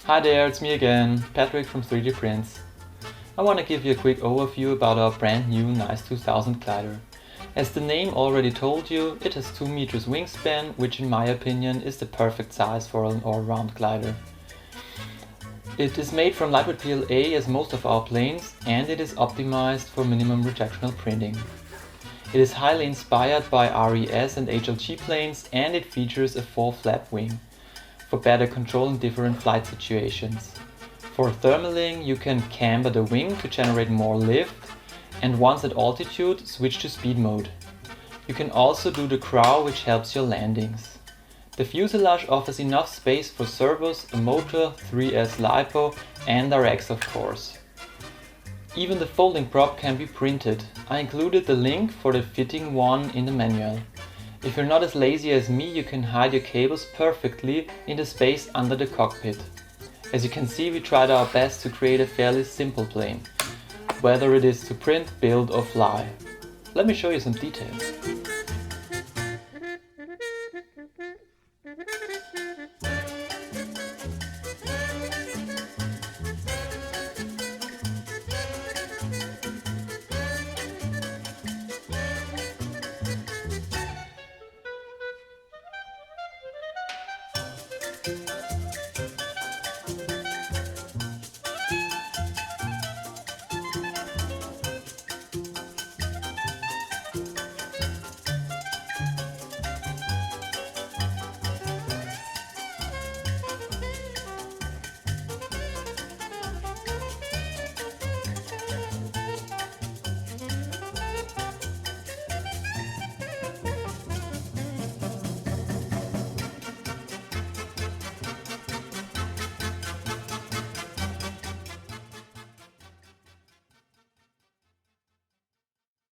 Hi there, it's me again, Patrick from 3D-Prints. I want to give you a quick overview about our brand new Nice 2000 glider. As the name already told you, it has 2 meters wingspan, which in my opinion is the perfect size for an all-round glider. It is made from LW-PLA as most of our planes, and it is optimized for minimum rejectional printing. It is highly inspired by RES and HLG planes, and it features a 4-flap wing for better control in different flight situations. For thermaling, you can camber the wing to generate more lift, and once at altitude, switch to speed mode. You can also do the crawl, which helps your landings. The fuselage offers enough space for servos, a motor, 3S LiPo, and RX of course. Even the folding prop can be printed. I included the link for the fitting one in the manual. If you're not as lazy as me, you can hide your cables perfectly in the space under the cockpit. As you can see, we tried our best to create a fairly simple plane, whether it is to print, build or fly. Let me show you some details.